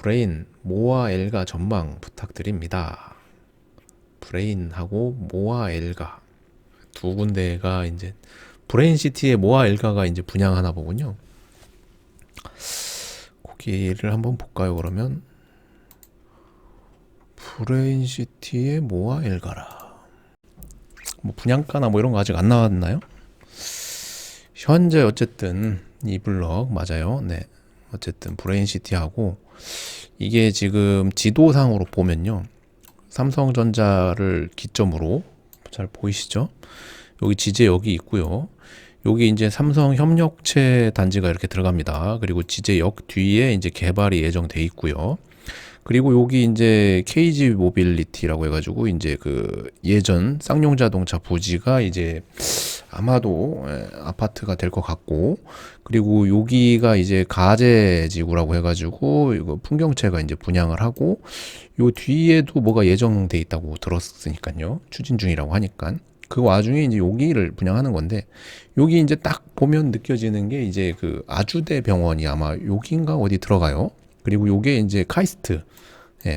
브레인, 모아 엘가 전망 부탁드립니다. 브레인하고 모아 엘가 두 군데가 이제 브레인시티의 모아 엘가가 이제 분양하나 보군요. 거기를 한번 볼까요? 그러면 브레인시티의 모아 엘가라. 뭐 분양가나 뭐 이런 거 아직 안 나왔나요? 현재 어쨌든 이 블럭 맞아요. 네. 어쨌든 브레인시티하고 이게 지금 지도상으로 보면요. 삼성전자를 기점으로 잘 보이시죠? 여기 지제 여기 있고요. 여기 이제 삼성 협력체 단지가 이렇게 들어갑니다. 그리고 지제역 뒤에 이제 개발이 예정돼 있고요. 그리고 여기 이제 KG 모빌리티라고 해가지고 이제 그 예전 쌍용자동차 부지가 이제 아마도 아파트가 될 것 같고, 그리고 여기가 이제 가제지구라고 해가지고 이거 풍경채가 이제 분양을 하고, 요 뒤에도 뭐가 예정돼 있다고 들었으니까요. 추진 중이라고 하니까. 그 와중에 이제 여기를 분양하는 건데, 여기 이제 딱 보면 느껴지는 게 이제 그 아주대 병원이 아마 여기인가 어디 들어가요. 그리고 요게 이제 카이스트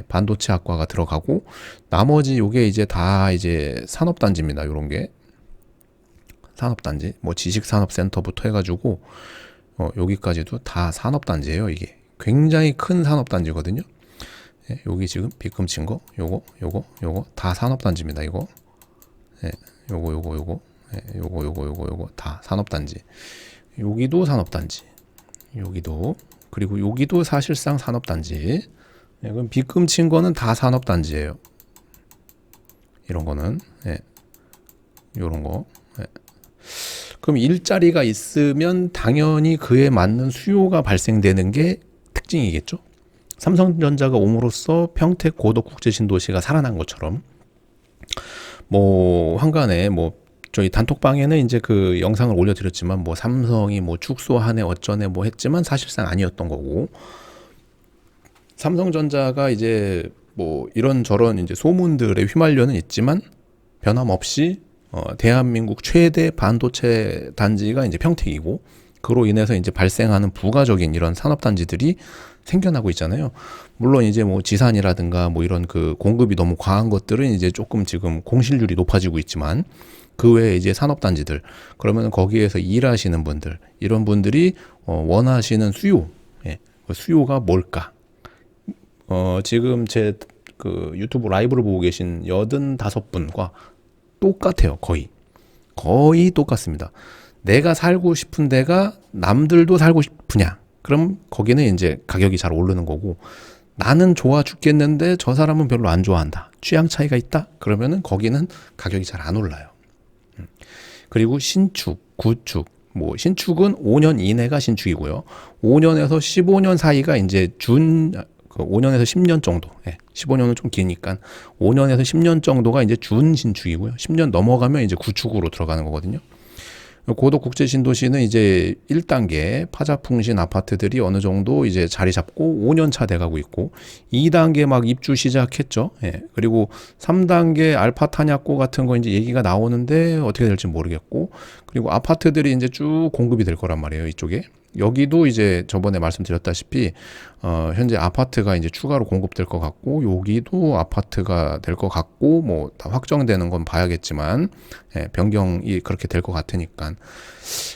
반도체 학과가 들어가고, 나머지 요게 이제 다 이제 산업단지입니다. 요런 게 산업단지, 뭐 지식산업센터부터 해가지고 여기까지도 다 산업단지예요. 이게 굉장히 큰 산업단지거든요. 여기 지금 빗금 친 거, 요거 다 산업단지입니다. 이거, 요거 다 산업단지. 여기도 산업단지, 여기도, 그리고 여기도 사실상 산업단지. 그럼 빗금 친 거는 다 산업단지예요. 이런 거는, 요런 거. 그럼 일자리가 있으면 당연히 그에 맞는 수요가 발생되는 게 특징이겠죠. 삼성전자가 옴으로써 평택 고덕국제신도시가 살아난 것처럼, 뭐 한간에 뭐 저희 단톡방에는 이제 그 영상을 올려드렸지만, 뭐 삼성이 뭐 축소하네 어쩌네 뭐 했지만 사실상 아니었던 거고, 삼성전자가 이제 뭐 이런저런 이제 소문들에 휘말려는 있지만 변함없이 대한민국 최대 반도체 단지가 이제 평택이고, 그로 인해서 이제 발생하는 부가적인 이런 산업단지들이 생겨나고 있잖아요. 물론 이제 뭐 지산이라든가 뭐 이런 그 공급이 너무 과한 것들은 이제 조금 지금 공실률이 높아지고 있지만, 그 외에 이제 산업단지들, 그러면 거기에서 일하시는 분들, 이런 분들이 원하시는 수요, 그 수요가 뭘까? 지금 제 그 유튜브 라이브를 보고 계신 85분과 똑같아요. 거의 똑같습니다. 내가 살고 싶은 데가 남들도 살고 싶으냐? 그럼 거기는 이제 가격이 잘 오르는 거고, 나는 좋아 죽겠는데 저 사람은 별로 안 좋아한다. 취향 차이가 있다? 그러면은 거기는 가격이 잘 안 올라요. 그리고 신축, 구축, 뭐 신축은 5년 이내가 신축이고요. 5년에서 15년 사이가 이제 5년에서 10년 정도. 15년은 좀 기니까 5년에서 10년 정도가 이제 준 신축이고요. 10년 넘어가면 이제 구축으로 들어가는 거거든요. 고덕국제신도시는 이제 1단계 파자풍신 아파트들이 어느 정도 이제 자리 잡고 5년 차 돼가고 있고, 2단계 막 입주 시작했죠. 그리고 3단계 알파 탄약고 같은 거 이제 얘기가 나오는데 어떻게 될지 모르겠고, 그리고 아파트들이 이제 쭉 공급이 될 거란 말이에요. 이쪽에. 여기도 이제 저번에 말씀드렸다시피 현재 아파트가 이제 추가로 공급될 것 같고, 여기도 아파트가 될 것 같고, 뭐 다 확정되는 건 봐야겠지만 변경이 그렇게 될 것 같으니까.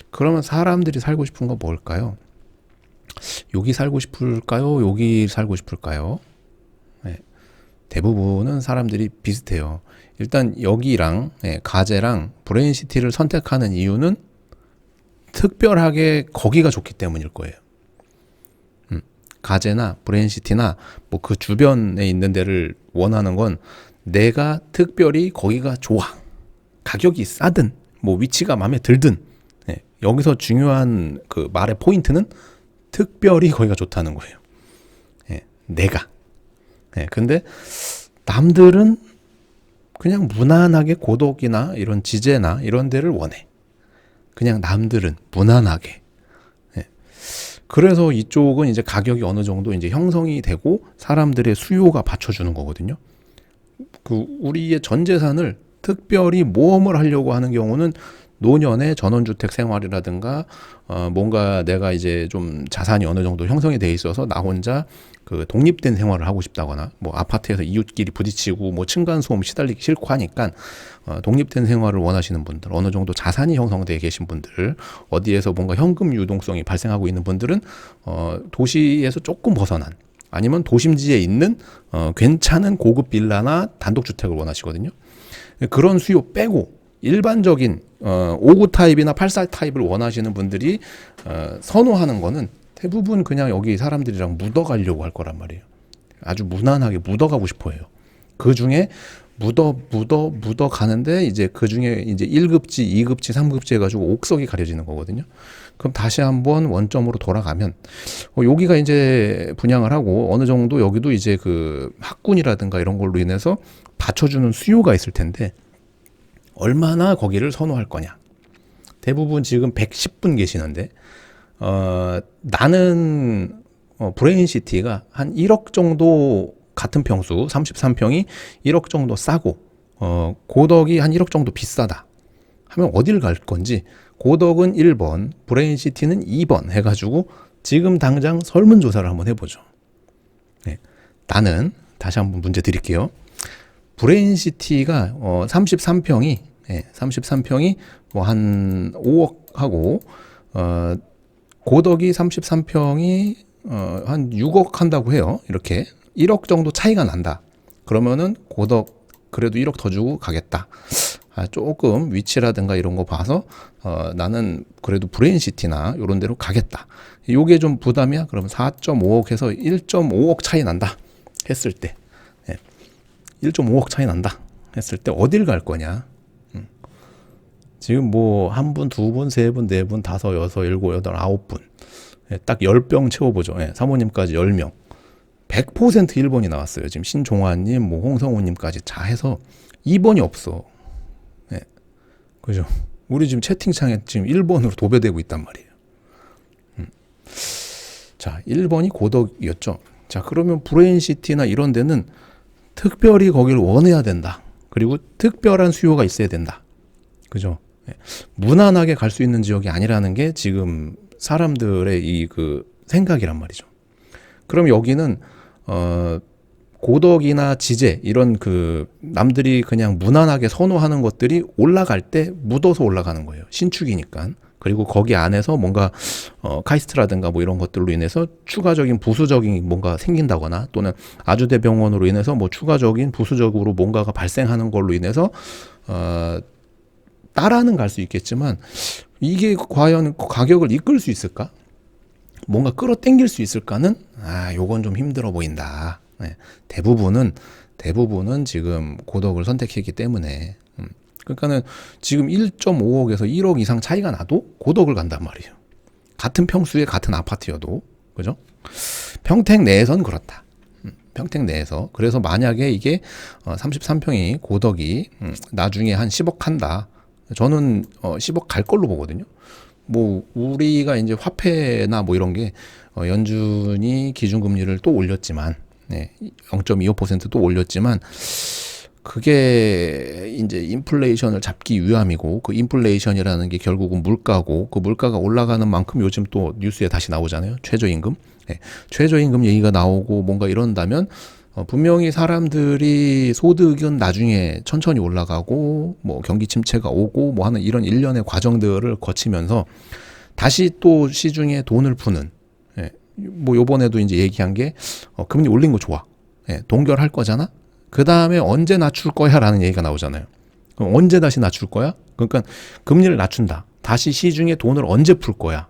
그러면 사람들이 살고 싶은 거 뭘까요? 여기 살고 싶을까요? 여기 살고 싶을까요? 대부분은 사람들이 비슷해요. 일단 여기랑 가제랑 브레인시티를 선택하는 이유는 특별하게 거기가 좋기 때문일 거예요. 가제나 브레인시티나 뭐 그 주변에 있는 데를 원하는 건 내가 특별히 거기가 좋아. 가격이 싸든 뭐 위치가 마음에 들든, 여기서 중요한 그 말의 포인트는 특별히 거기가 좋다는 거예요. 내가. 근데 남들은 그냥 무난하게 고덕이나 이런 지제나 이런 데를 원해. 그냥 남들은 무난하게. 그래서 이쪽은 이제 가격이 어느 정도 이제 형성이 되고 사람들의 수요가 받쳐주는 거거든요. 그 우리의 전 재산을 특별히 모험을 하려고 하는 경우는 노년의 전원주택 생활이라든가 뭔가 내가 이제 좀 자산이 어느 정도 형성이 돼 있어서 나 혼자 그 독립된 생활을 하고 싶다거나 뭐 아파트에서 이웃끼리 부딪히고 뭐 층간소음 시달리기 싫고 하니까 독립된 생활을 원하시는 분들, 어느 정도 자산이 형성되어 계신 분들, 어디에서 뭔가 현금 유동성이 발생하고 있는 분들은 도시에서 조금 벗어난, 아니면 도심지에 있는 괜찮은 고급 빌라나 단독주택을 원하시거든요. 그런 수요 빼고 일반적인 5구 타입이나 84 타입을 원하시는 분들이 선호하는 거는 대부분 그냥 여기 사람들이랑 묻어가려고 할 거란 말이에요. 아주 무난하게 묻어가고 싶어 해요. 그 중에 묻어 가는데 이제 그 중에 이제 1급지, 2급지, 3급지 해가지고 옥석이 가려지는 거거든요. 그럼 다시 한번 원점으로 돌아가면 여기가 이제 분양을 하고 어느 정도 여기도 이제 그 학군이라든가 이런 걸로 인해서 받쳐주는 수요가 있을 텐데 얼마나 거기를 선호할 거냐. 대부분 지금 110분 계시는데 나는 브레인시티가 한 1억 정도 같은 평수 33평이 1억 정도 싸고 고덕이 한 1억 정도 비싸다 하면 어딜 갈 건지 고덕은 1번, 브레인시티는 2번 해가지고 지금 당장 설문조사를 한번 해보죠. 네. 나는 다시 한번 문제 드릴게요. 브레인시티가 33평이 33평이 뭐 한 5억 하고 고덕이 33평이 한 6억 한다고 해요. 이렇게 1억 정도 차이가 난다. 그러면은 고덕 그래도 1억 더 주고 가겠다. 조금 위치라든가 이런 거 봐서 나는 그래도 브레인시티나 이런 데로 가겠다. 요게 좀 부담이야? 그러면 4.5억 해서 1.5억 차이 난다 했을 때 1.5억 차이 난다 했을 때 어딜 갈 거냐? 지금 뭐 한 분, 두 분, 세 분, 네 분, 다섯, 여섯, 일곱, 여덟, 아홉 분 딱 10병 채워보죠. 사모님까지 10명 100% 1번이 나왔어요. 지금 신종환님, 뭐 홍성우님까지 다 해서 2번이 없어. 그죠? 우리 지금 채팅창에 지금 1번으로 도배되고 있단 말이에요. 자, 1번이 고덕이었죠. 자, 그러면 브레인시티나 이런 데는 특별히 거기를 원해야 된다. 그리고 특별한 수요가 있어야 된다. 그죠? 무난하게 갈 수 있는 지역이 아니라는 게 지금 사람들의 이 그 생각이란 말이죠. 그럼 여기는 고덕이나 지제 이런 그 남들이 그냥 무난하게 선호하는 것들이 올라갈 때 묻어서 올라가는 거예요. 신축이니까. 그리고 거기 안에서 뭔가 카이스트라든가 뭐 이런 것들로 인해서 추가적인 부수적인 뭔가 생긴다거나 또는 아주대병원으로 인해서 뭐 추가적인 부수적으로 뭔가가 발생하는 걸로 인해서 따라는 갈 수 있겠지만 이게 과연 가격을 이끌 수 있을까? 뭔가 끌어당길 수 있을까는 요건 좀 힘들어 보인다. 대부분은 지금 고덕을 선택했기 때문에 그러니까는 지금 1.5억에서 1억 이상 차이가 나도 고덕을 간단 말이에요. 같은 평수에 같은 아파트여도 그죠? 평택 내에선 그렇다. 평택 내에서 그래서 만약에 이게 33평이 고덕이 나중에 한 10억 한다. 저는 10억 갈 걸로 보거든요. 뭐 우리가 이제 화폐나 뭐 이런 게 연준이 기준금리를 또 올렸지만 0.25%또 올렸지만 그게 이제 인플레이션을 잡기 위함이고 그 인플레이션이라는 게 결국은 물가고 그 물가가 올라가는 만큼 요즘 또 뉴스에 다시 나오잖아요. 최저임금. 최저임금 얘기가 나오고 뭔가 이런다면 분명히 사람들이 소득은 나중에 천천히 올라가고 뭐 경기 침체가 오고 뭐 하는 이런 일련의 과정들을 거치면서 다시 또 시중에 돈을 푸는 뭐 요번에도 이제 얘기한 게 금리 올린 거 좋아. 동결할 거잖아. 그 다음에 언제 낮출 거야 라는 얘기가 나오잖아요. 그럼 언제 다시 낮출 거야? 그러니까 금리를 낮춘다. 다시 시중에 돈을 언제 풀 거야?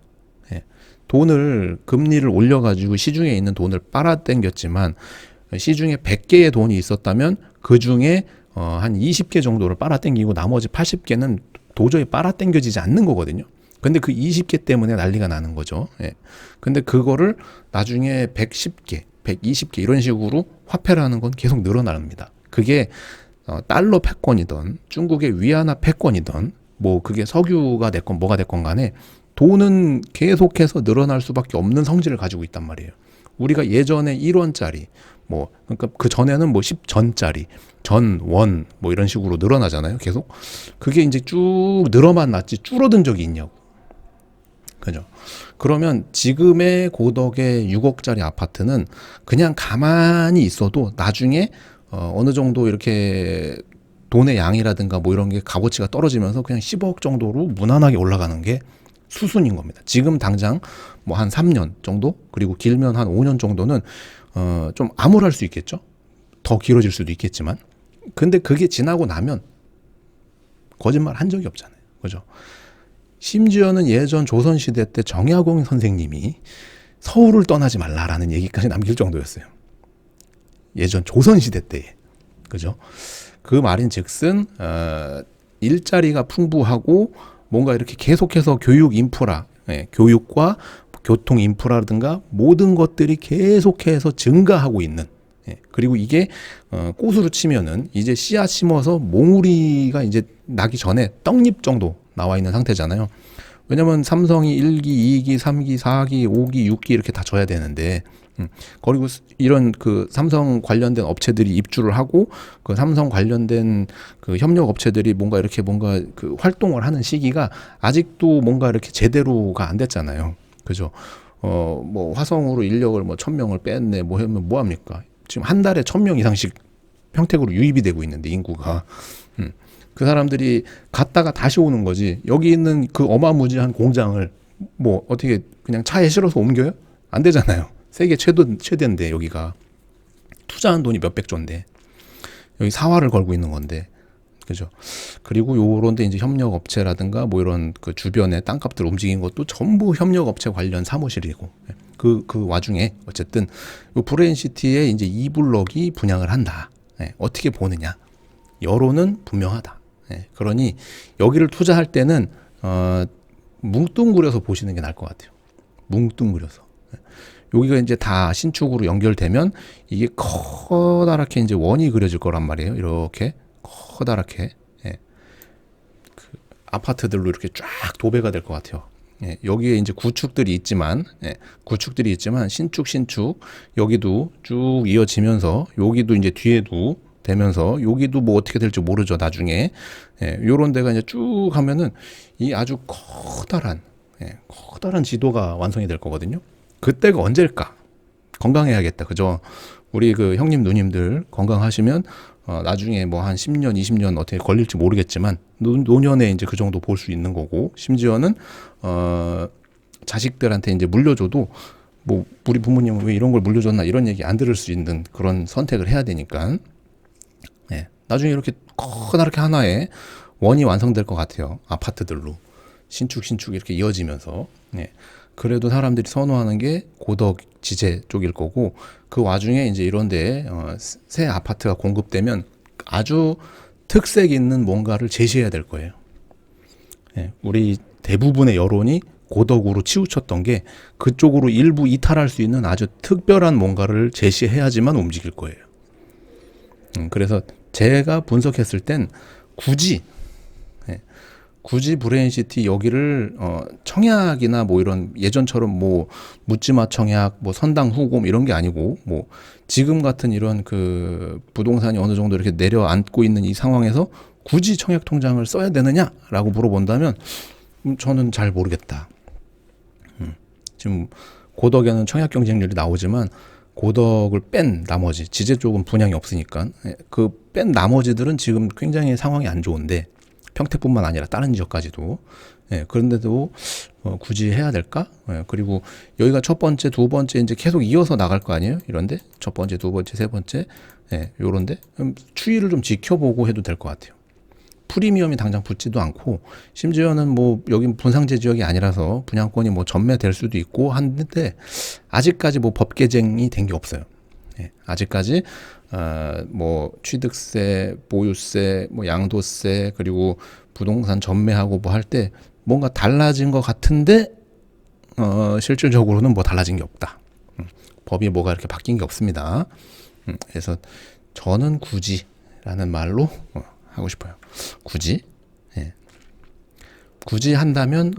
돈을 금리를 올려가지고 시중에 있는 돈을 빨아당겼지만 시중에 100개의 돈이 있었다면 그 중에 한 20개 정도를 빨아당기고 나머지 80개는 도저히 빨아당겨지지 않는 거거든요. 근데 그 20개 때문에 난리가 나는 거죠. 근데 그거를 나중에 110개, 120개 이런 식으로 화폐라는 건 계속 늘어납니다. 그게 달러 패권이든 중국의 위안화 패권이든 뭐 그게 석유가 됐건 뭐가 됐건 간에 돈은 계속해서 늘어날 수밖에 없는 성질을 가지고 있단 말이에요. 우리가 예전에 1원짜리 뭐 그러니까 그 전에는 뭐 10전짜리 전, 원, 뭐 이런 식으로 늘어나잖아요. 계속. 그게 이제 쭉 늘어만 났지 줄어든 적이 있냐고. 그죠? 그러면 지금의 고덕의 6억짜리 아파트는 그냥 가만히 있어도 나중에 어느 정도 이렇게 돈의 양이라든가 뭐 이런 게 값어치가 떨어지면서 그냥 10억 정도로 무난하게 올라가는 게 수순인 겁니다. 지금 당장 뭐 한 3년 정도, 그리고 길면 한 5년 정도는 좀 암울할 수 있겠죠. 더 길어질 수도 있겠지만. 근데 그게 지나고 나면 거짓말 한 적이 없잖아요. 그죠? 심지어는 예전 조선시대 때 정약용 선생님이 서울을 떠나지 말라라는 얘기까지 남길 정도였어요. 예전 조선시대 때에. 그죠? 그 말인 즉슨, 일자리가 풍부하고 뭔가 이렇게 계속해서 교육 인프라, 교육과 교통 인프라든가 모든 것들이 계속해서 증가하고 있는, 그리고 이게 꽃으로 치면은 이제 씨앗 심어서 몽우리가 이제 나기 전에 떡잎 정도 나와 있는 상태잖아요. 왜냐면 삼성이 1기, 2기, 3기, 4기, 5기, 6기 이렇게 다 져야 되는데, 그리고 이런 그 삼성 관련된 업체들이 입주를 하고 그 삼성 관련된 그 협력 업체들이 뭔가 이렇게 뭔가 그 활동을 하는 시기가 아직도 뭔가 이렇게 제대로가 안 됐잖아요. 그죠? 뭐 화성으로 인력을 뭐 1,000명을 뺐네 뭐 하면 뭐 합니까? 지금 한 달에 1,000명 이상씩 평택으로 유입이 되고 있는데 인구가. 그 사람들이 갔다가 다시 오는 거지. 여기 있는 그 어마무지한 공장을 뭐 어떻게 그냥 차에 실어서 옮겨요? 안 되잖아요. 세계 최대인데 여기가 투자한 돈이 몇백 조인데 여기 사활을 걸고 있는 건데, 그죠? 그리고 요런데 이제 협력 업체라든가 뭐 이런 그 주변에 땅값들 움직인 것도 전부 협력 업체 관련 사무실이고, 그 와중에 어쨌든 요 브레인시티에 이제 2블럭이 분양을 한다. 어떻게 보느냐? 여론은 분명하다. 그러니 여기를 투자할 때는 뭉뚱그려서 보시는 게 나을 것 같아요. 뭉뚱그려서. 여기가 이제 다 신축으로 연결되면 이게 커다랗게 이제 원이 그려질 거란 말이에요. 이렇게 커다랗게 그 아파트들로 이렇게 쫙 도배가 될 것 같아요. 여기에 이제 구축들이 있지만 신축 여기도 쭉 이어지면서 여기도 이제 뒤에도 되면서 여기도 뭐 어떻게 될지 모르죠. 나중에 요런 데가 이제 쭉 하면은 이 아주 커다란 지도가 완성이 될 거거든요. 그때가 언제일까? 건강해야겠다. 그죠? 우리 그 형님 누님들 건강하시면 나중에 뭐 한 10년, 20년 어떻게 걸릴지 모르겠지만 노년에 이제 그 정도 볼 수 있는 거고, 심지어는 자식들한테 이제 물려줘도 뭐 우리 부모님은 왜 이런 걸 물려줬나 이런 얘기 안 들을 수 있는 그런 선택을 해야 되니까 나중에 이렇게 커다랗게 하나의 원이 완성될 것 같아요. 아파트들로 신축 이렇게 이어지면서. 그래도 사람들이 선호하는 게 고덕 지제 쪽일 거고, 그 와중에 이제 이런데 새 아파트가 공급되면 아주 특색 있는 뭔가를 제시해야 될 거예요. 우리 대부분의 여론이 고덕으로 치우쳤던 게 그쪽으로 일부 이탈할 수 있는 아주 특별한 뭔가를 제시해야지만 움직일 거예요. 그래서 제가 분석했을 땐 굳이 브레인시티 여기를 청약이나 뭐 이런 예전처럼 뭐 묻지마 청약, 뭐 선당 후고 이런 게 아니고, 뭐 지금 같은 이런 그 부동산이 어느 정도 이렇게 내려앉고 있는 이 상황에서 굳이 청약 통장을 써야 되느냐라고 물어본다면 저는 잘 모르겠다. 지금 고덕에는 청약 경쟁률이 나오지만 고덕을 뺀 나머지 지제 쪽은 분양이 없으니까 그 뺀 나머지들은 지금 굉장히 상황이 안 좋은데, 평택뿐만 아니라 다른 지역까지도. 그런데도 굳이 해야 될까? 그리고 여기가 첫 번째, 두 번째 이제 계속 이어서 나갈 거 아니에요? 이런데 첫 번째, 두 번째, 세 번째, 요런데 추이를 좀 지켜보고 해도 될 것 같아요. 프리미엄이 당장 붙지도 않고, 심지어는 뭐 여기 분상제 지역이 아니라서 분양권이 뭐 전매될 수도 있고 한데 아직까지 뭐 법 개정이 된 게 없어요. 아직까지 뭐 취득세, 보유세, 뭐 양도세, 그리고 부동산 전매하고 뭐 할 때 뭔가 달라진 것 같은데 실질적으로는 뭐 달라진 게 없다. 법이 뭐가 이렇게 바뀐 게 없습니다. 그래서 저는 굳이라는 말로 하고 싶어요. 굳이. 굳이 한다면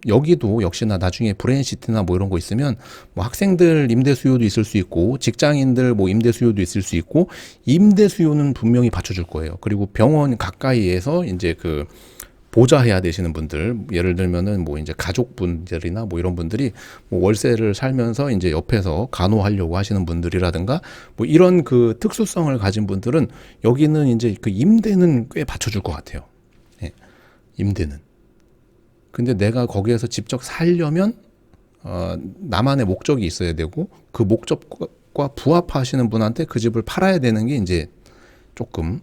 여기도 역시나 나중에 브레인시티나 뭐 이런 거 있으면 뭐 학생들 임대 수요도 있을 수 있고 직장인들 뭐 임대 수요도 있을 수 있고 임대 수요는 분명히 받쳐줄 거예요. 그리고 병원 가까이에서 이제 그 보좌해야 되시는 분들, 예를 들면은 뭐 이제 가족분들이나 뭐 이런 분들이 뭐 월세를 살면서 이제 옆에서 간호하려고 하시는 분들이라든가 뭐 이런 그 특수성을 가진 분들은 여기는 이제 그 임대는 꽤 받쳐줄 것 같아요. 예, 임대는. 근데 내가 거기에서 직접 살려면 나만의 목적이 있어야 되고 그 목적과 부합하시는 분한테 그 집을 팔아야 되는 게 이제 조금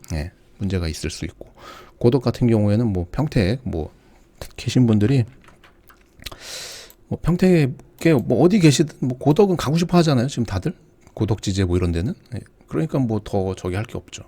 문제가 있을 수 있고, 고덕 같은 경우에는 뭐 평택 뭐 계신 분들이 뭐 평택에 뭐 어디 계시든 뭐 고덕은 가고 싶어 하잖아요. 지금 다들 고덕 지제 뭐 이런 데는. 그러니까 뭐 더 저기 할 게 없죠.